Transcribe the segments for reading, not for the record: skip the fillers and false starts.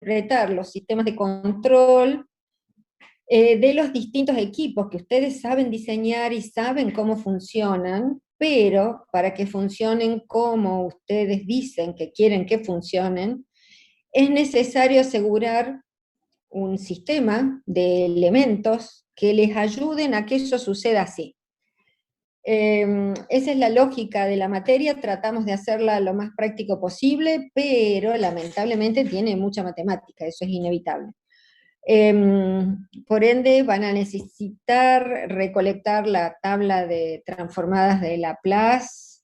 interpretar los sistemas de control de los distintos equipos que ustedes saben diseñar y saben cómo funcionan, pero para que funcionen como ustedes dicen que quieren que funcionen, es necesario asegurar un sistema de elementos que les ayuden a que eso suceda así. Esa es la lógica de la materia, tratamos de hacerla lo más práctico posible, pero lamentablemente tiene mucha matemática, eso es inevitable. Por ende, van a necesitar recolectar la tabla de transformadas de Laplace,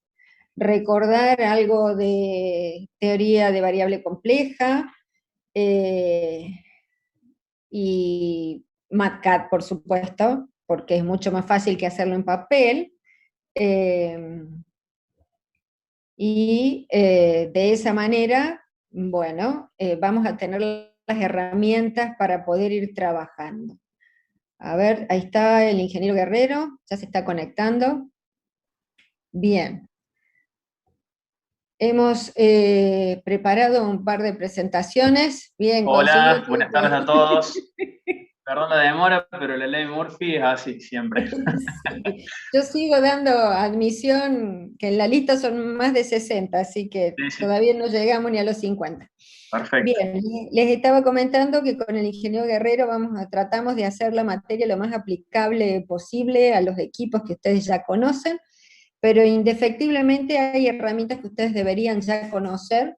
recordar algo de teoría de variable compleja, y MATCAD, por supuesto, porque es mucho más fácil que hacerlo en papel, de esa manera, bueno, vamos a tener las herramientas para poder ir trabajando. A ver, ahí está el ingeniero Guerrero, ya se está conectando. Bien. Hemos preparado un par de presentaciones. Bien, Hola, buenas tardes a todos. Perdón la demora, pero la ley Murphy es así siempre. Sí. Yo sigo dando admisión, que en la lista son más de 60, así que Sí, sí, todavía no llegamos ni a los 50. perfecto. Bien, les estaba comentando que con el ingeniero Guerrero tratamos de hacer la materia lo más aplicable posible a los equipos que ustedes ya conocen, pero indefectiblemente hay herramientas que ustedes deberían ya conocer.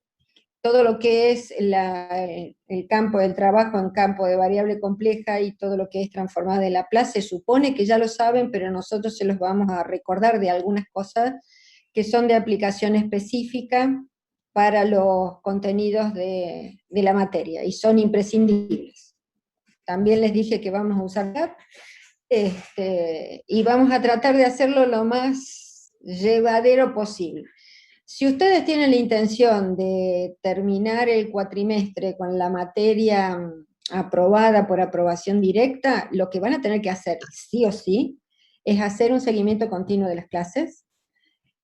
Todo lo que es el campo del trabajo en campo de variable compleja y todo lo que es transformada de Laplace, se supone que ya lo saben, pero nosotros se los vamos a recordar de algunas cosas que son de aplicación específica para los contenidos de la materia, y son imprescindibles. También les dije que vamos a usar GAP, y vamos a tratar de hacerlo lo más llevadero posible. Si ustedes tienen la intención de terminar el cuatrimestre con la materia aprobada por aprobación directa, lo que van a tener que hacer, sí o sí, es hacer un seguimiento continuo de las clases,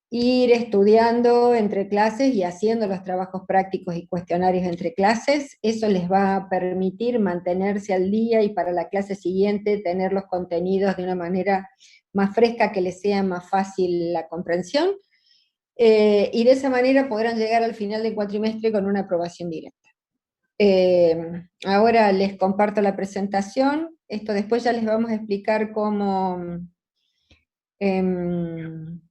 ir estudiando entre clases y haciendo los trabajos prácticos y cuestionarios entre clases. Eso les va a permitir mantenerse al día y para la clase siguiente tener los contenidos de una manera más fresca, que les sea más fácil la comprensión. Y de esa manera podrán llegar al final del cuatrimestre con una aprobación directa. Ahora les comparto la presentación. Esto después ya les vamos a explicar em,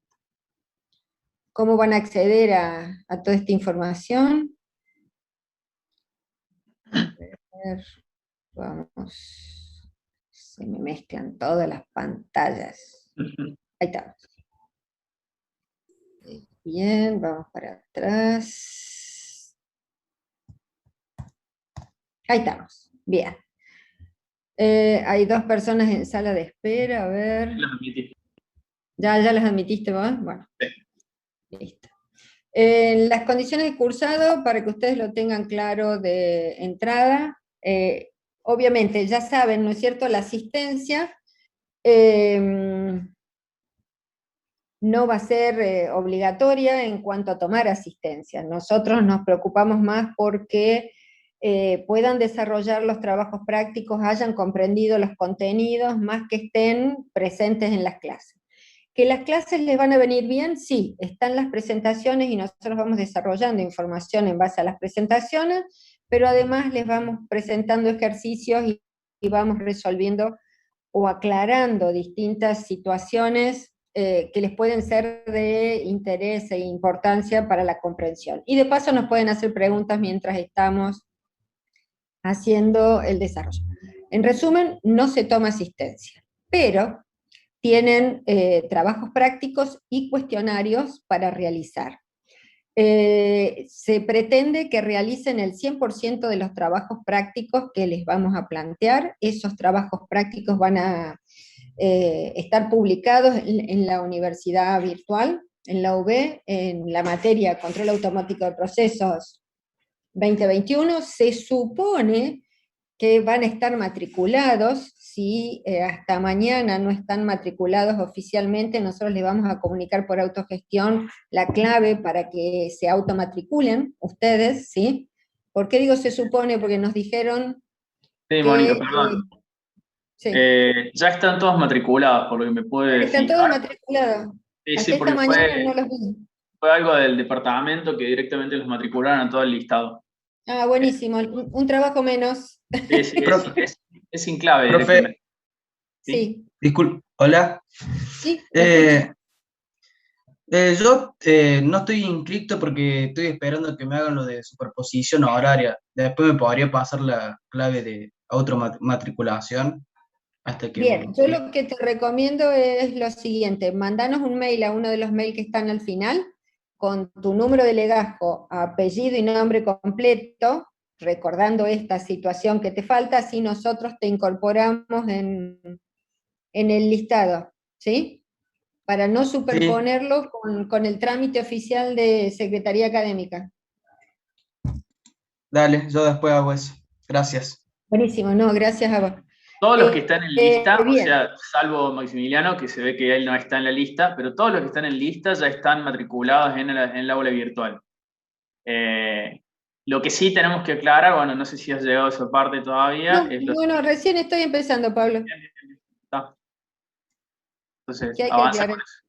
cómo van a acceder a toda esta información. A ver, vamos. Se me mezclan todas las pantallas. Ahí está. Bien, vamos para atrás. Ahí estamos. Bien. Hay dos personas en sala de espera, a ver. Los admití. ¿Ya las admitiste vos? Bueno, Sí. listo. Las condiciones de cursado, para que ustedes lo tengan claro de entrada, obviamente ya saben, ¿no es cierto?, la asistencia no va a ser obligatoria en cuanto a tomar asistencia. Nosotros nos preocupamos más porque puedan desarrollar los trabajos prácticos, hayan comprendido los contenidos, más que estén presentes en las clases. ¿Que las clases les van a venir bien? Sí, están las presentaciones y nosotros vamos desarrollando información en base a las presentaciones, pero además les vamos presentando ejercicios y vamos resolviendo o aclarando distintas situaciones que les pueden ser de interés e importancia para la comprensión. Y de paso nos pueden hacer preguntas mientras estamos haciendo el desarrollo. En resumen, no se toma asistencia, pero tienen trabajos prácticos y cuestionarios para realizar. Se pretende que realicen el 100% de los trabajos prácticos que les vamos a plantear. Esos trabajos prácticos van a estar publicados en la universidad virtual, en la UB, en la materia Control Automático de Procesos 2021. Se supone que van a estar matriculados. Si hasta mañana no están matriculados oficialmente, nosotros les vamos a comunicar por autogestión la clave para que se automatriculen ustedes, ¿sí? ¿Por qué digo se supone? Porque nos dijeron Sí, Mónica, que perdón. sí, Ya están todos matriculados, por lo que me puede están todos fijar. matriculados. Sí, sí, Hasta esta porque mañana no los vi. fue algo del departamento que directamente los matricularon a todo el listado. Ah, buenísimo, un trabajo menos. Sí, sí, Profe, es sin clave profe, directamente. ¿Sí? Sí, disculpe, hola. sí, lo escucho. Eh, yo no estoy inscrito porque estoy esperando que me hagan lo de superposición horaria. Después me podría pasar la clave de otra matriculación hasta que me Bien, yo inscriba. lo que te recomiendo es lo siguiente, mandanos un mail a uno de los mails que están al final, con tu número de legajo, apellido y nombre completo, recordando esta situación que te falta, así nosotros te incorporamos en el listado, ¿sí? Para no Sí, superponerlo con el trámite oficial de Secretaría Académica. dale, yo después hago eso. Gracias. Buenísimo, no, gracias a vos. Todos los que están en lista, o Bien, sea, salvo Maximiliano, que se ve que él no está en la lista, pero todos los que están en lista ya están matriculados en el aula virtual. Eh, lo que sí tenemos que aclarar, bueno, no sé si has llegado a esa parte todavía, no, es lo bueno, recién estoy empezando, Pablo, siguiente. Está. Entonces, que hay que avanza con aclarar. eso.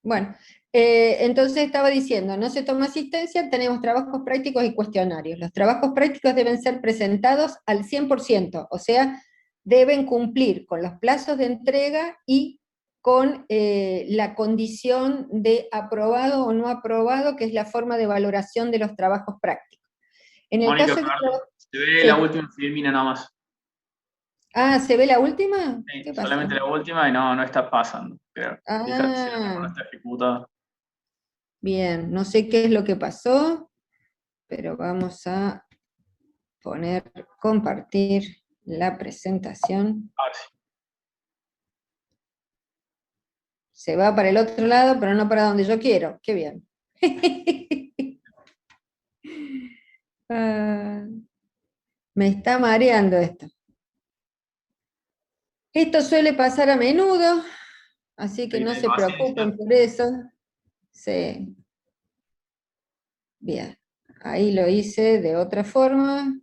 Bueno, entonces estaba diciendo, no se toma asistencia, tenemos trabajos prácticos y cuestionarios. Los trabajos prácticos deben ser presentados al 100%, o sea, deben cumplir con los plazos de entrega y con la condición de aprobado o no aprobado, que es la forma de valoración de los trabajos prácticos. En el Mónica, caso de... perdón, se ve la Sí. última filmina nada más. Ah, ¿se ve la última? Sí, ¿Qué solamente pasó? la última y no está pasando. Creo. Fíjate si a lo mejor no Ah, está ejecutado. bien, no sé qué es lo que pasó, pero vamos a poner, compartir la presentación. Ahora sí. Se va para el otro lado, pero no para donde yo quiero. Qué bien. Ah, me está mareando esto. Esto suele pasar a menudo, así que no Tiene se paciencia. preocupen por eso. Sí. Bien, ahí lo hice de otra forma.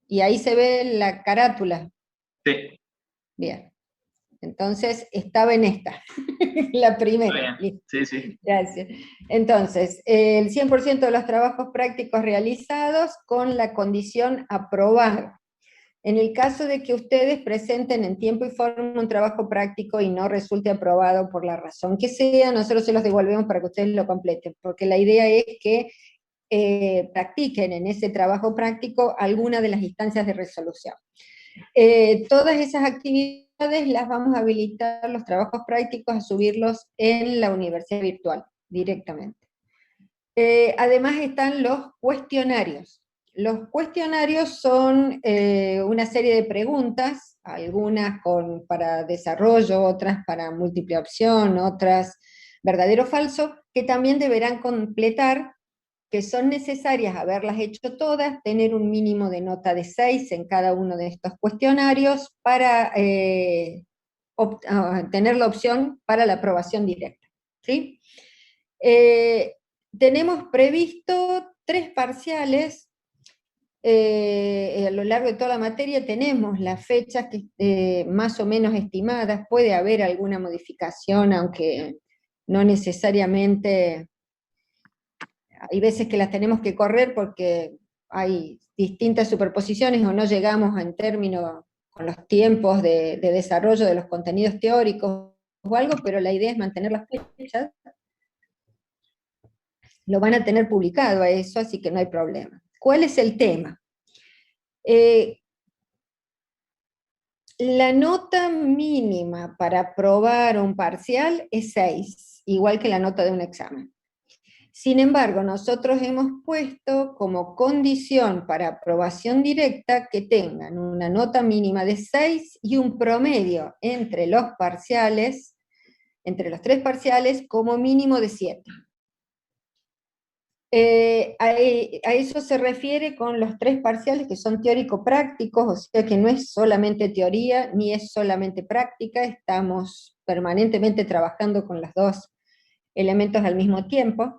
Y ahí se ve la carátula. Sí, Bien. Entonces, estaba en esta, la está primera. bien. Listo. Sí, sí. Gracias. Entonces, el 100% de los trabajos prácticos realizados con la condición aprobada. En el caso de que ustedes presenten en tiempo y forma un trabajo práctico y no resulte aprobado por la razón que sea, nosotros se los devolvemos para que ustedes lo completen, porque la idea es que practiquen en ese trabajo práctico alguna de las instancias de resolución. Todas esas actividades las vamos a habilitar, los trabajos prácticos, a subirlos en la universidad virtual directamente. Además están los cuestionarios. Los cuestionarios son una serie de preguntas, algunas para desarrollo, otras para múltiple opción, otras verdadero o falso, que también deberán completar, que son necesarias haberlas hecho todas, tener un mínimo de nota de 6 en cada uno de estos cuestionarios para tener la opción para la aprobación directa. ¿Sí? Tenemos previsto 3 parciales a lo largo de toda la materia. Tenemos las fechas que, más o menos estimadas, puede haber alguna modificación, aunque no necesariamente. Hay veces que las tenemos que correr porque hay distintas superposiciones o no llegamos en términos con los tiempos de desarrollo de los contenidos teóricos o algo, pero la idea es mantener las fechas. Lo van a tener publicado a eso, así que no hay problema. ¿Cuál es el tema? La nota mínima para aprobar un parcial es 6, igual que la nota de un examen. Sin embargo, nosotros hemos puesto como condición para aprobación directa que tengan una nota mínima de 6 y un promedio entre los parciales, entre los 3 parciales, como mínimo de 7. A eso se refiere con los 3 parciales que son teórico-prácticos, o sea que no es solamente teoría ni es solamente práctica, estamos permanentemente trabajando con los dos elementos al mismo tiempo.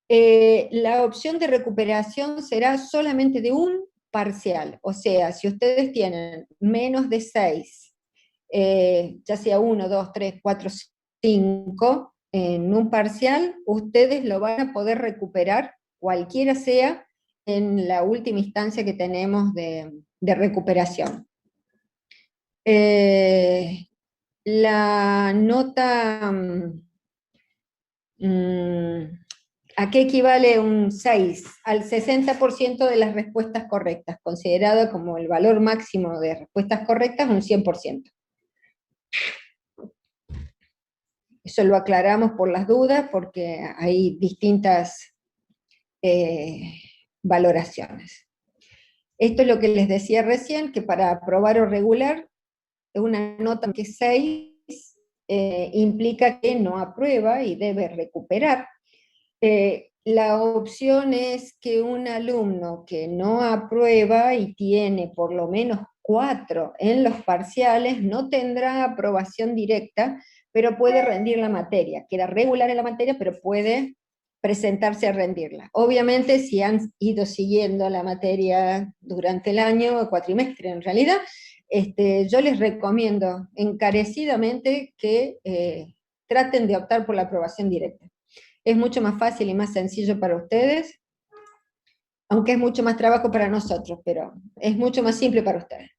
La opción de recuperación será solamente de un parcial, o sea, si ustedes tienen menos de 6, ya sea 1, 2, 3, 4, 5, en un parcial, ustedes lo van a poder recuperar, cualquiera sea, en la última instancia que tenemos de recuperación. La nota, ¿a qué equivale un 6? Al 60% de las respuestas correctas, considerado como el valor máximo de respuestas correctas, un 100%. Eso lo aclaramos por las dudas, porque hay distintas valoraciones. Esto es lo que les decía recién, que para aprobar o regular, una nota que 6 implica que no aprueba y debe recuperar. La opción es que un alumno que no aprueba y tiene por lo menos 4 en los parciales no tendrá aprobación directa, pero puede rendir la materia. Queda regular en la materia, pero puede presentarse a rendirla. Obviamente, si han ido siguiendo la materia durante el año, o cuatrimestre en realidad, yo les recomiendo encarecidamente que traten de optar por la aprobación directa. Es mucho más fácil y más sencillo para ustedes, aunque es mucho más trabajo para nosotros, pero es mucho más simple para ustedes.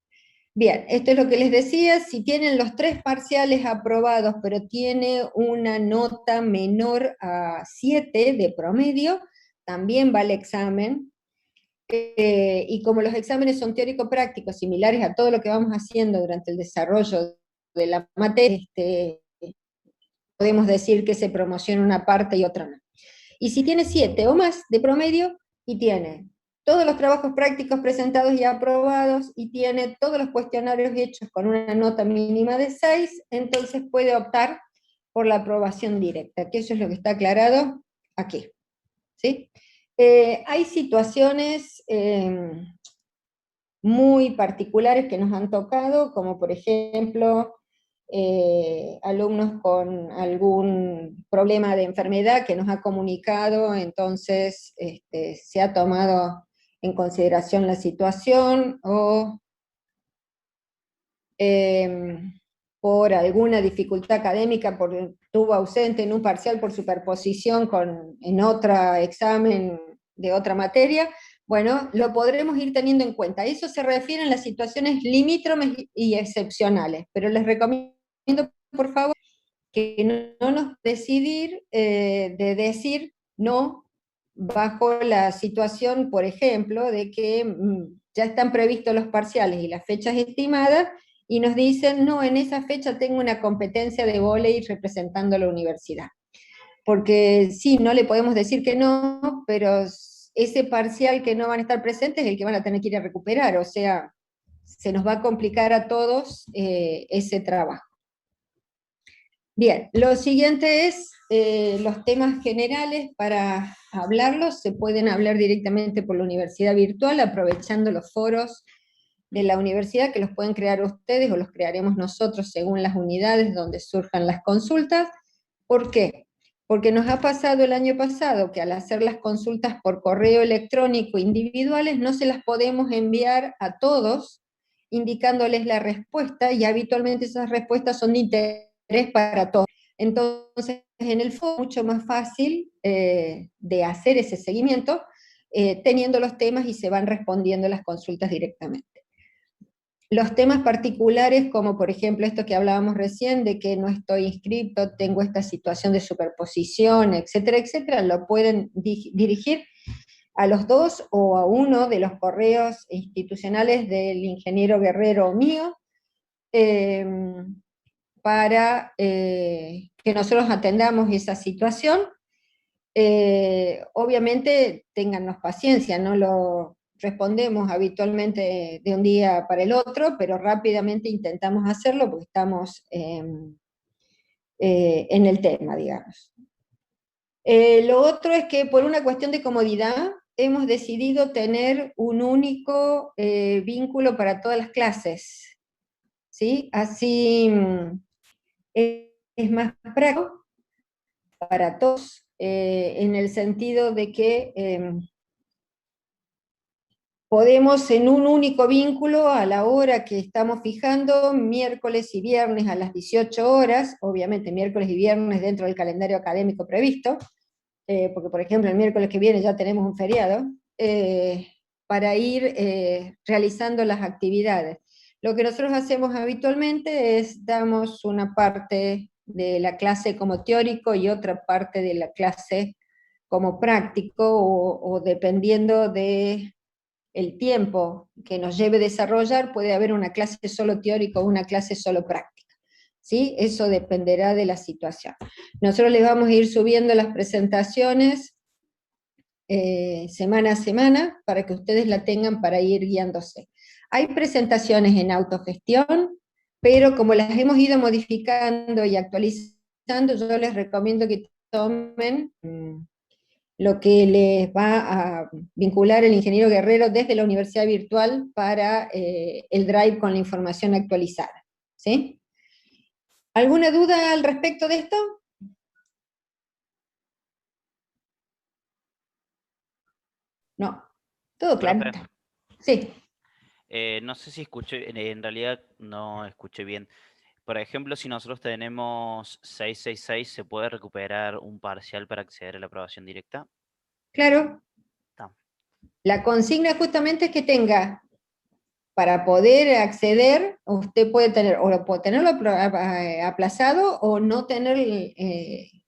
Bien, esto es lo que les decía. Si tienen los 3 parciales aprobados, pero tiene una nota menor a 7 de promedio, también va al examen. Y como los exámenes son teórico-prácticos, similares a todo lo que vamos haciendo durante el desarrollo de la materia, podemos decir que se promociona una parte y otra no. Y si tiene 7 o más de promedio, y tiene todos los trabajos prácticos presentados y aprobados, y tiene todos los cuestionarios hechos con una nota mínima de 6, entonces puede optar por la aprobación directa, que eso es lo que está aclarado aquí. ¿Sí? Hay situaciones muy particulares que nos han tocado, como por ejemplo, alumnos con algún problema de enfermedad que nos ha comunicado, entonces se ha tomado en consideración la situación, o por alguna dificultad académica, estuvo ausente en un parcial por superposición en otro examen de otra materia. Bueno, lo podremos ir teniendo en cuenta. Eso se refiere a las situaciones limítrofes y excepcionales, pero les recomiendo, por favor, que no nos decidir de decir no bajo la situación, por ejemplo, de que ya están previstos los parciales y las fechas estimadas, y nos dicen, no, en esa fecha tengo una competencia de vóley representando a la universidad. Porque sí, no le podemos decir que no, pero ese parcial que no van a estar presentes es el que van a tener que ir a recuperar, o sea, se nos va a complicar a todos ese trabajo. Bien, lo siguiente es los temas generales. Para hablarlos se pueden hablar directamente por la universidad virtual, aprovechando los foros de la universidad, que los pueden crear ustedes o los crearemos nosotros según las unidades donde surjan las consultas. ¿Por qué? Porque nos ha pasado el año pasado que al hacer las consultas por correo electrónico individuales no se las podemos enviar a todos indicándoles la respuesta, y habitualmente esas respuestas son de interés para todos. Entonces, en el fondo es mucho más fácil de hacer ese seguimiento teniendo los temas y se van respondiendo las consultas directamente. Los temas particulares, como por ejemplo esto que hablábamos recién, de que no estoy inscrito, tengo esta situación de superposición, etcétera, etcétera, lo pueden dirigir a los 2 o a uno de los correos institucionales del ingeniero Guerrero mío, para que nosotros atendamos esa situación. Obviamente, téngannos paciencia, no lo respondemos habitualmente de un día para el otro, pero rápidamente intentamos hacerlo porque estamos en el tema, digamos. Lo otro es que por una cuestión de comodidad hemos decidido tener un único vínculo para todas las clases, ¿sí? Así es más práctico para todos, en el sentido de que podemos en un único vínculo, a la hora que estamos fijando, miércoles y viernes a las 18 horas, obviamente miércoles y viernes dentro del calendario académico previsto, porque por ejemplo el miércoles que viene ya tenemos un feriado, para ir realizando las actividades. Lo que nosotros hacemos habitualmente es damos una parte de la clase como teórico y otra parte de la clase como práctico, o dependiendo de el tiempo que nos lleve desarrollar, puede haber una clase solo teórica o una clase solo práctica. ¿Sí? Eso dependerá de la situación. Nosotros les vamos a ir subiendo las presentaciones semana a semana para que ustedes la tengan para ir guiándose. Hay presentaciones en autogestión, pero como las hemos ido modificando y actualizando, yo les recomiendo que tomen lo que les va a vincular el ingeniero Guerrero desde la Universidad Virtual para el Drive con la información actualizada. ¿Sí? ¿Alguna duda al respecto de esto? No, todo claro. Profe, Sí. no sé si escuché, en realidad no escuché bien. Por ejemplo, si nosotros tenemos 666, ¿se puede recuperar un parcial para acceder a la aprobación directa? Claro. Está. La consigna justamente es que tenga, para poder acceder, usted puede tener, o puede tenerlo aplazado, o no tener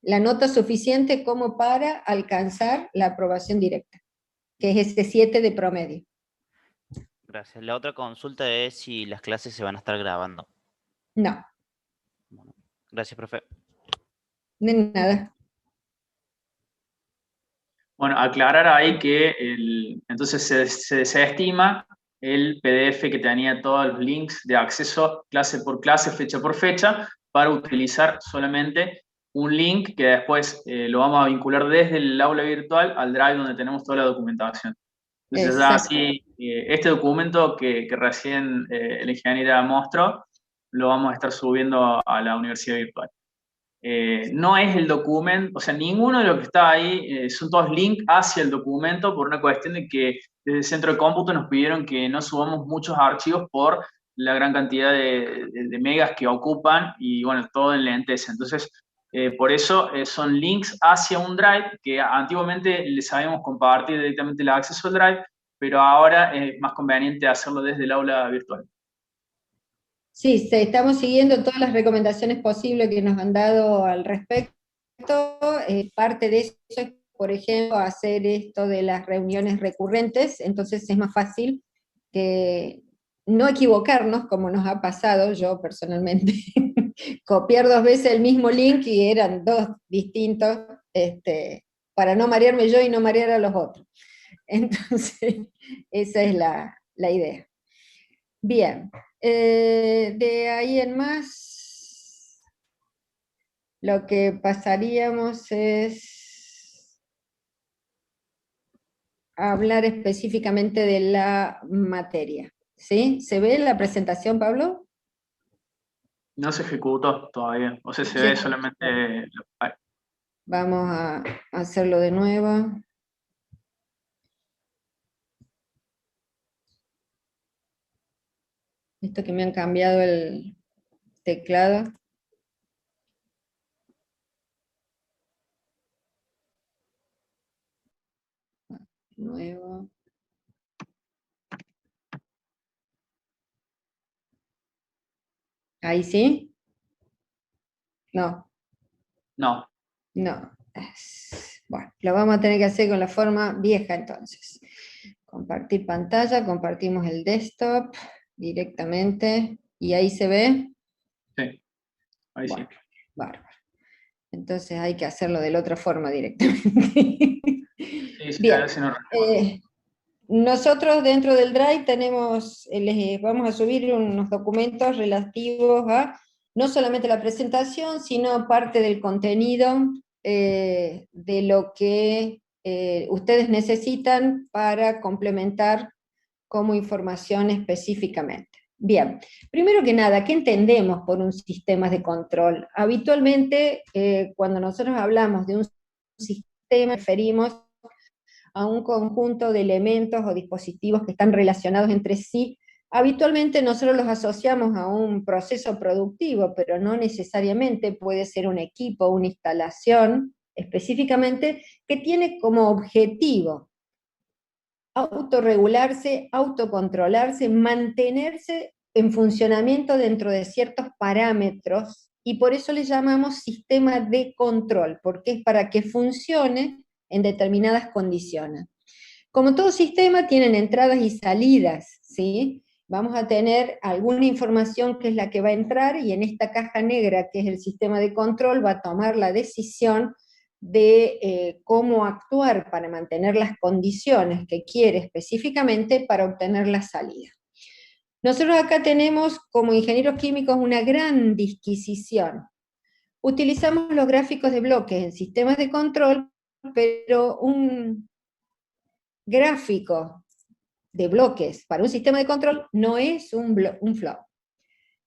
la nota suficiente como para alcanzar la aprobación directa, que es ese 7 de promedio. Gracias. La otra consulta es si las clases se van a estar grabando. No. Bueno, gracias, profe. De nada. Bueno, aclarar ahí que entonces se estima el PDF que tenía todos los links de acceso clase por clase, fecha por fecha, para utilizar solamente un link que después lo vamos a vincular desde el aula virtual al Drive donde tenemos toda la documentación. Entonces ya así, este documento que recién el ingeniero mostró, lo vamos a estar subiendo a la universidad virtual. No es el documento, o sea, ninguno de los que está ahí son todos links hacia el documento por una cuestión de que desde el centro de cómputo nos pidieron que no subamos muchos archivos por la gran cantidad de megas que ocupan y bueno, todo en lenteza. Entonces, por eso son links hacia un drive que antiguamente les habíamos compartido directamente el acceso al drive, pero ahora es más conveniente hacerlo desde el aula virtual. Sí, estamos siguiendo todas las recomendaciones posibles que nos han dado al respecto. Parte de eso es, por ejemplo, hacer esto de las reuniones recurrentes, entonces es más fácil que no equivocarnos, como nos ha pasado yo personalmente, copiar 2 veces el mismo link y eran 2 distintos, para no marearme yo y no marear a los otros. Entonces, esa es la idea. Bien. De ahí en más, lo que pasaríamos es hablar específicamente de la materia. ¿Sí? ¿Se ve la presentación, Pablo? No se ejecutó todavía, o sea, se ve solamente... Vamos a hacerlo de nuevo. Esto que me han cambiado el teclado. Nuevo. ¿Ahí sí? No. No. No. Bueno, lo vamos a tener que hacer con la forma vieja entonces. Compartir pantalla, compartimos el desktop directamente, y ahí se ve. Sí, ahí bueno, sí. Bárbaro. Entonces hay que hacerlo de la otra forma directamente. Sí, Bien. no Nosotros dentro del Drive tenemos, les vamos a subir unos documentos relativos a no solamente la presentación, sino parte del contenido de lo que ustedes necesitan para complementar como información específicamente. Bien, primero que nada, ¿qué entendemos por un sistema de control? Habitualmente, cuando nosotros hablamos de un sistema referimos a un conjunto de elementos o dispositivos que están relacionados entre sí. Habitualmente nosotros los asociamos a un proceso productivo, pero no necesariamente, puede ser un equipo, una instalación específicamente, que tiene como objetivo autorregularse, autocontrolarse, mantenerse en funcionamiento dentro de ciertos parámetros, y por eso le llamamos sistema de control, porque es para que funcione en determinadas condiciones. Como todo sistema, tienen entradas y salidas, ¿sí? Vamos a tener alguna información que es la que va a entrar, y en esta caja negra, que es el sistema de control, va a tomar la decisión de cómo actuar para mantener las condiciones que quiere específicamente para obtener la salida. Nosotros acá tenemos, como ingenieros químicos, una gran disquisición. Utilizamos los gráficos de bloques en sistemas de control, pero un gráfico de bloques para un sistema de control no es un flow.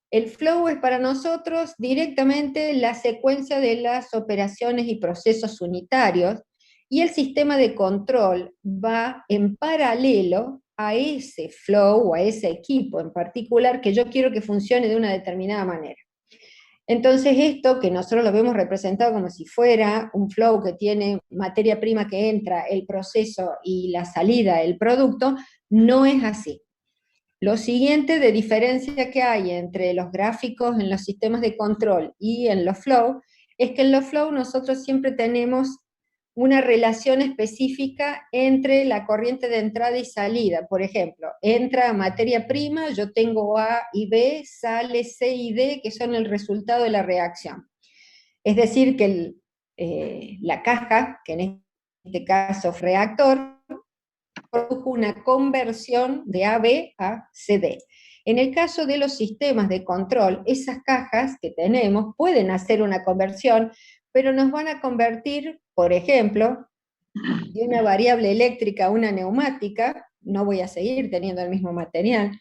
El flow es para nosotros directamente la secuencia de las operaciones y procesos unitarios, y el sistema de control va en paralelo a ese flow o a ese equipo en particular que yo quiero que funcione de una determinada manera. Entonces esto, que nosotros lo vemos representado como si fuera un flow que tiene materia prima que entra, el proceso y la salida, el producto, no es así. Lo siguiente de diferencia que hay entre los gráficos en los sistemas de control y en los flow, es que en los flow nosotros siempre tenemos una relación específica entre la corriente de entrada y salida. Por ejemplo, entra materia prima, yo tengo A y B, sale C y D, que son el resultado de la reacción. Es decir, que la caja, que en este caso es reactor, produjo una conversión de AB a CD. En el caso de los sistemas de control, esas cajas que tenemos pueden hacer una conversión, pero nos van a convertir, por ejemplo, de una variable eléctrica a una neumática, no voy a seguir teniendo el mismo material,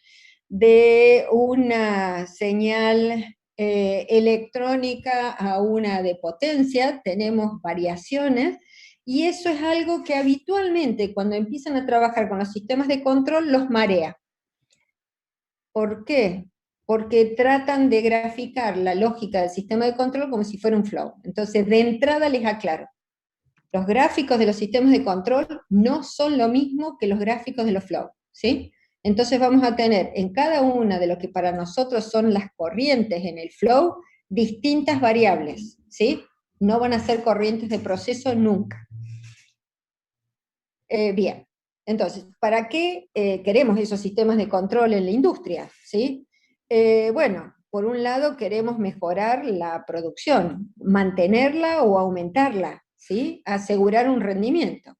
de una señal electrónica a una de potencia, tenemos variaciones, y eso es algo que habitualmente cuando empiezan a trabajar con los sistemas de control los marea. ¿Por qué? Porque tratan de graficar la lógica del sistema de control como si fuera un flow. Entonces, de entrada les aclaro, los gráficos de los sistemas de control no son lo mismo que los gráficos de los flow, ¿sí? Entonces vamos a tener en cada una de lo que para nosotros son las corrientes en el flow, distintas variables, ¿sí? No van a ser corrientes de proceso nunca. Bien, entonces, ¿para qué queremos esos sistemas de control en la industria? ¿Sí? Bueno, por un lado queremos mejorar la producción, mantenerla o aumentarla, ¿sí? Asegurar un rendimiento.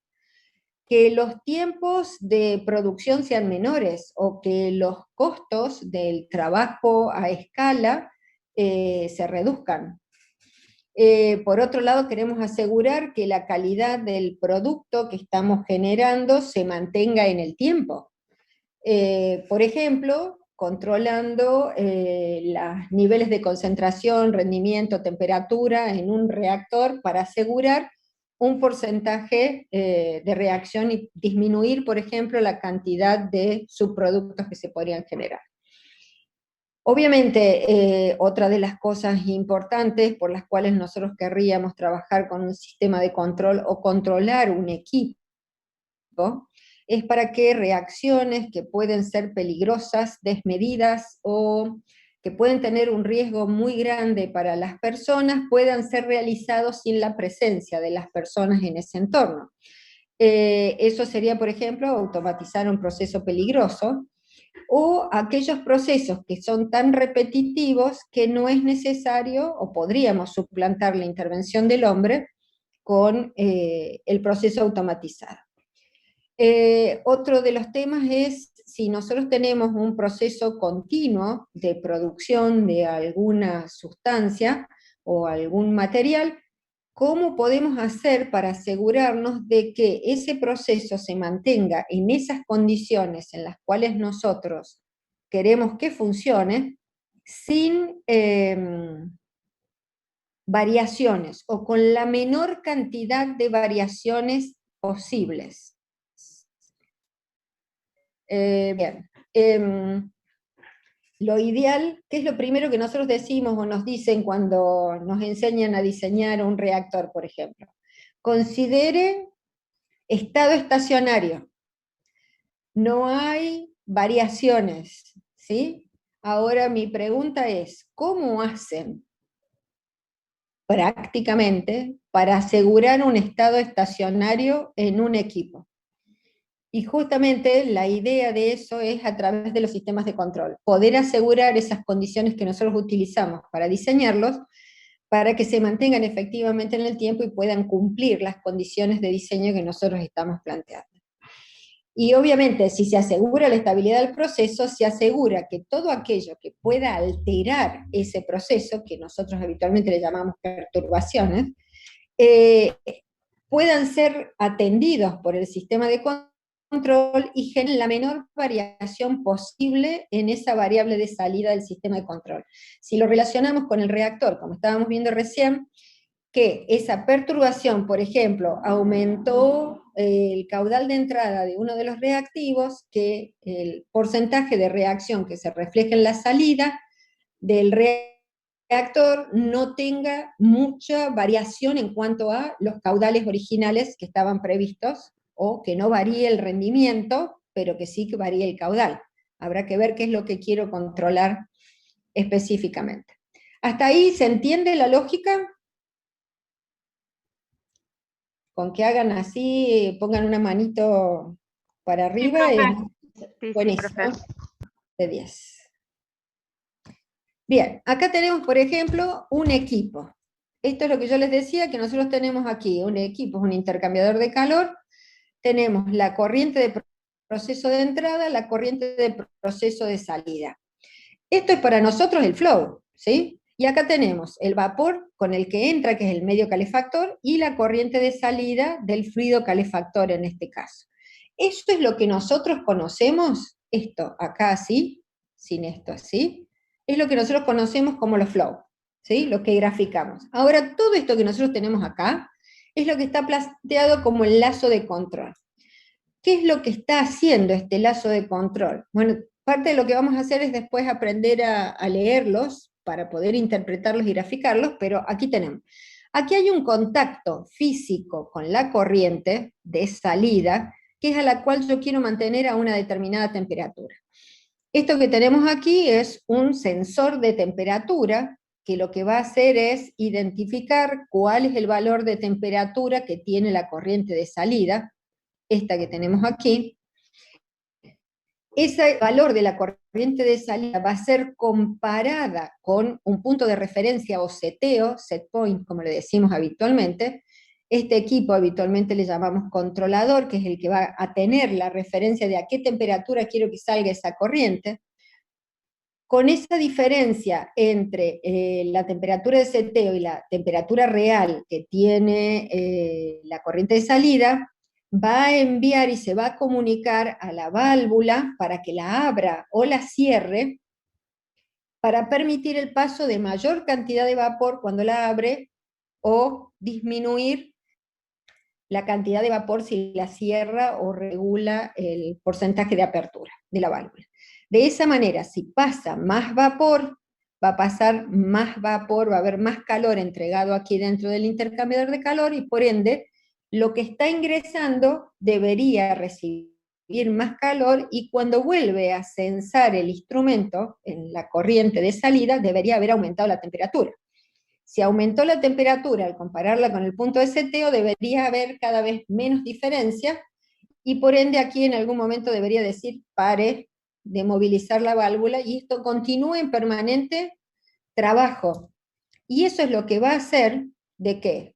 Que los tiempos de producción sean menores, o que los costos del trabajo a escala se reduzcan. Por otro lado, queremos asegurar que la calidad del producto que estamos generando se mantenga en el tiempo. Por ejemplo, controlando los niveles de concentración, rendimiento, temperatura en un reactor para asegurar un porcentaje de reacción y disminuir, por ejemplo, la cantidad de subproductos que se podrían generar. Obviamente, otra de las cosas importantes por las cuales nosotros querríamos trabajar con un sistema de control o controlar un equipo, es para que reacciones que pueden ser peligrosas, desmedidas o que pueden tener un riesgo muy grande para las personas, puedan ser realizados sin la presencia de las personas en ese entorno. Eso sería, por ejemplo, automatizar un proceso peligroso, o aquellos procesos que son tan repetitivos que no es necesario, o podríamos suplantar la intervención del hombre con el proceso automatizado. Otro de los temas es, si nosotros tenemos un proceso continuo de producción de alguna sustancia o algún material, ¿cómo podemos hacer para asegurarnos de que ese proceso se mantenga en esas condiciones en las cuales nosotros queremos que funcione, sin variaciones o con la menor cantidad de variaciones posibles. Bien. Lo ideal, ¿qué es lo primero que nosotros decimos o nos dicen cuando nos enseñan a diseñar un reactor, por ejemplo? Considere estado estacionario. No hay variaciones, ¿sí? Ahora mi pregunta es, ¿cómo hacen prácticamente para asegurar un estado estacionario en un equipo? Y justamente la idea de eso es a través de los sistemas de control, poder asegurar esas condiciones que nosotros utilizamos para diseñarlos, para que se mantengan efectivamente en el tiempo y puedan cumplir las condiciones de diseño que nosotros estamos planteando. Y obviamente, si se asegura la estabilidad del proceso, se asegura que todo aquello que pueda alterar ese proceso, que nosotros habitualmente le llamamos perturbaciones, puedan ser atendidos por el sistema de control y generen la menor variación posible en esa variable de salida del sistema de control. Si lo relacionamos con el reactor, como estábamos viendo recién, que esa perturbación, por ejemplo, aumentó el caudal de entrada de uno de los reactivos, que el porcentaje de reacción que se refleja en la salida del reactor no tenga mucha variación en cuanto a los caudales originales que estaban previstos, o que no varíe el rendimiento, pero que sí que varíe el caudal. Habrá que ver qué es lo que quiero controlar específicamente. ¿Hasta ahí se entiende la lógica? Con que hagan así, pongan una manito para arriba, Sí, buenísimo, profe. de 10. Bien, acá tenemos, por ejemplo, un equipo. Esto es lo que yo les decía, que nosotros tenemos aquí, un equipo, es un intercambiador de calor, tenemos la corriente de proceso de entrada, la corriente de proceso de salida. Esto es para nosotros el flow, ¿sí? Y acá tenemos el vapor con el que entra, que es el medio calefactor, y la corriente de salida del fluido calefactor en este caso. Eso es lo que nosotros conocemos, esto acá así, sin esto así, es lo que nosotros conocemos como los flow, ¿sí? Lo que graficamos. Ahora, todo esto que nosotros tenemos acá es lo que está planteado como el lazo de control. ¿Qué es lo que está haciendo este lazo de control? Bueno, parte de lo que vamos a hacer es después aprender a leerlos para poder interpretarlos y graficarlos, pero aquí tenemos. Aquí hay un contacto físico con la corriente de salida, que es a la cual yo quiero mantener a una determinada temperatura. Esto que tenemos aquí es un sensor de temperatura, que lo que va a hacer es identificar cuál es el valor de temperatura que tiene la corriente de salida, esta que tenemos aquí. Ese valor de la corriente de salida va a ser comparada con un punto de referencia o seteo, set point, como le decimos habitualmente. Este equipo habitualmente le llamamos controlador, que es el que va a tener la referencia de a qué temperatura quiero que salga esa corriente. Con esa diferencia entre la temperatura de seteo y la temperatura real que tiene la corriente de salida, va a enviar y se va a comunicar a la válvula para que la abra o la cierre, para permitir el paso de mayor cantidad de vapor cuando la abre, o disminuir la cantidad de vapor si la cierra o regula el porcentaje de apertura de la válvula. De esa manera, si pasa más vapor, va a pasar más vapor, va a haber más calor entregado aquí dentro del intercambiador de calor, y por ende, lo que está ingresando debería recibir más calor, y cuando vuelve a censar el instrumento en la corriente de salida, debería haber aumentado la temperatura. Si aumentó la temperatura al compararla con el punto de seteo, debería haber cada vez menos diferencia, y por ende aquí en algún momento debería decir pare de movilizar la válvula, y esto continúe en permanente trabajo. Y eso es lo que va a hacer de que,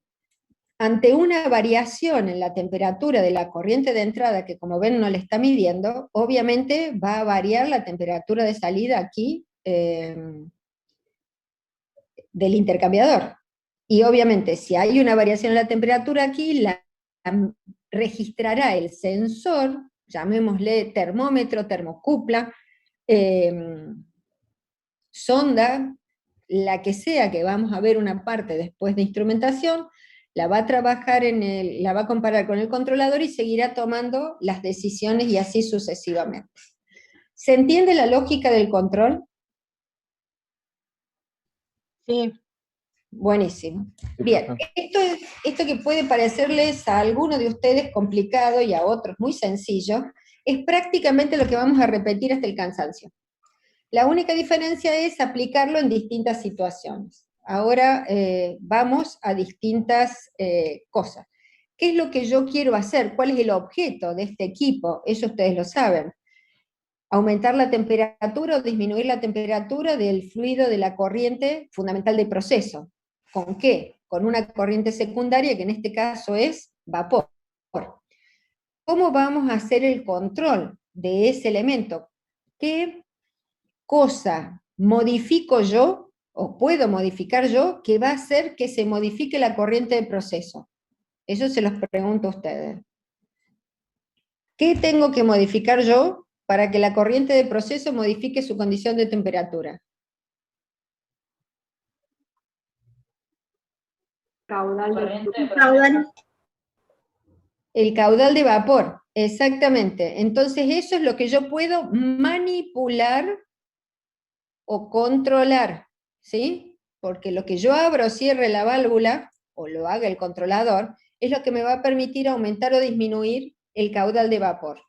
ante una variación en la temperatura de la corriente de entrada, que como ven no le está midiendo, obviamente va a variar la temperatura de salida aquí del intercambiador. Y obviamente si hay una variación en la temperatura aquí, la registrará el sensor, llamémosle termómetro, termocupla, sonda, la que sea, que vamos a ver una parte después de instrumentación, la va a trabajar la va a comparar con el controlador y seguirá tomando las decisiones y así sucesivamente. ¿Se entiende la lógica del control? Sí. Buenísimo. Bien, esto que puede parecerles a algunos de ustedes complicado y a otros muy sencillo, es prácticamente lo que vamos a repetir hasta el cansancio. La única diferencia es aplicarlo en distintas situaciones. Ahora vamos a distintas cosas. ¿Qué es lo que yo quiero hacer? ¿Cuál es el objeto de este equipo? Eso ustedes lo saben. Aumentar la temperatura o disminuir la temperatura del fluido de la corriente fundamental del proceso. ¿Con qué? Con una corriente secundaria que en este caso es vapor. ¿Cómo vamos a hacer el control de ese elemento? ¿Qué cosa modifico yo, o puedo modificar yo, que va a hacer que se modifique la corriente de proceso? Eso se los pregunto a ustedes. ¿Qué tengo que modificar yo para que la corriente de proceso modifique su condición de temperatura? El caudal de vapor, exactamente. Entonces eso es lo que yo puedo manipular o controlar, ¿sí? Porque lo que yo abro o cierre la válvula, o lo haga el controlador, es lo que me va a permitir aumentar o disminuir el caudal de vapor.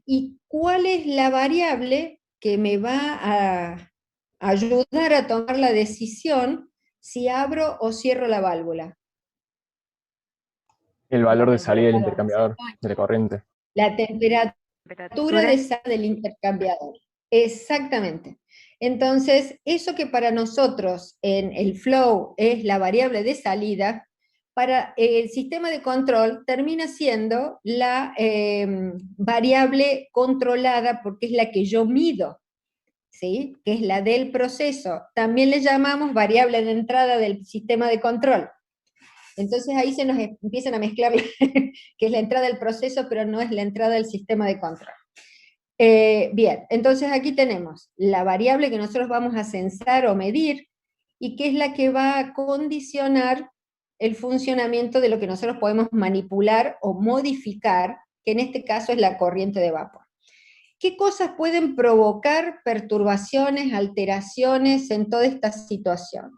¿Y cuál es la variable que me va a ayudar a tomar la decisión si abro o cierro la válvula? El valor de salida del intercambiador de la corriente. La temperatura de salida del intercambiador. Exactamente. Entonces, eso que para nosotros en el flow es la variable de salida, para el sistema de control termina siendo la variable controlada porque es la que yo mido, ¿sí? Que es la del proceso. También le llamamos variable de entrada del sistema de control. Entonces ahí se nos empiezan a mezclar que es la entrada del proceso, pero no es la entrada del sistema de control. Bien, entonces aquí tenemos la variable que nosotros vamos a censar o medir, y que es la que va a condicionar el funcionamiento de lo que nosotros podemos manipular o modificar, que en este caso es la corriente de vapor. ¿Qué cosas pueden provocar perturbaciones, alteraciones en toda esta situación?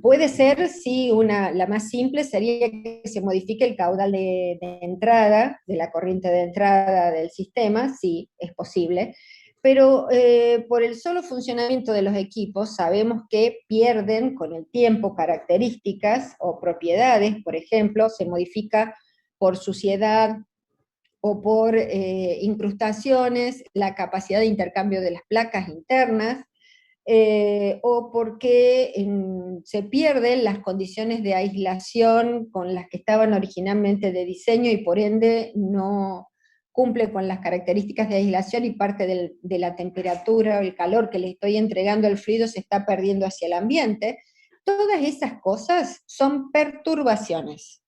Puede ser, sí, la más simple sería que se modifique el caudal de entrada, de la corriente de entrada del sistema, sí, es posible, pero por el solo funcionamiento de los equipos sabemos que pierden con el tiempo características o propiedades, por ejemplo, se modifica por suciedad o por incrustaciones la capacidad de intercambio de las placas internas, o porque se pierden las condiciones de aislación con las que estaban originalmente de diseño y por ende no cumple con las características de aislación y parte de la temperatura o el calor que le estoy entregando al fluido se está perdiendo hacia el ambiente. Todas esas cosas son perturbaciones.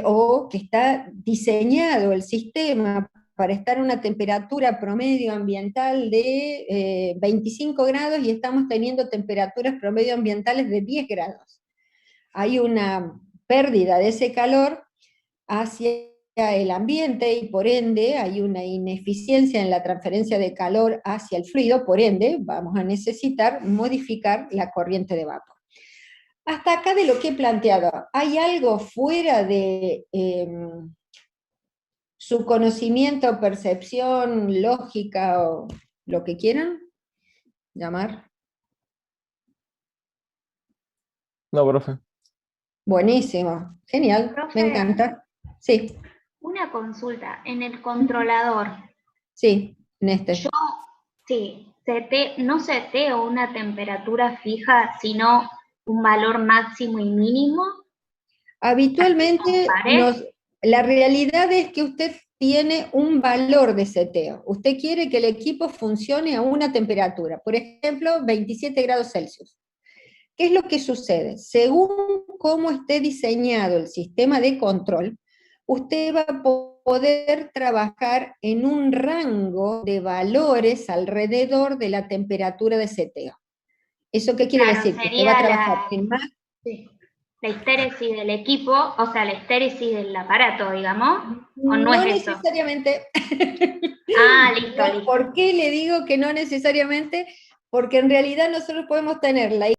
O que está diseñado el sistema para estar a una temperatura promedio ambiental de 25 grados y estamos teniendo temperaturas promedio ambientales de 10 grados. Hay una pérdida de ese calor hacia el ambiente y por ende hay una ineficiencia en la transferencia de calor hacia el fluido, por ende vamos a necesitar modificar la corriente de vapor. Hasta acá de lo que he planteado, ¿hay algo fuera de su conocimiento, percepción, lógica o lo que quieran llamar? No, profe. Buenísimo, genial, Profe, me encanta. Sí. Una consulta, en el controlador. Sí, en este. Yo, sí, no seteo una temperatura fija, sino un valor máximo y mínimo. Habitualmente, la realidad es que usted tiene un valor de seteo. Usted quiere que el equipo funcione a una temperatura, por ejemplo, 27 grados Celsius. ¿Qué es lo que sucede? Según cómo esté diseñado el sistema de control, usted va a poder trabajar en un rango de valores alrededor de la temperatura de seteo. ¿Eso qué quiere Claro, decir? Que sería te va a trabajar en más... Sí. La histéresis del equipo, o sea, la histéresis del aparato, digamos, ¿o no No es eso? necesariamente. Ah, listo, listo. ¿Por qué le digo que no necesariamente? Porque en realidad nosotros podemos tener la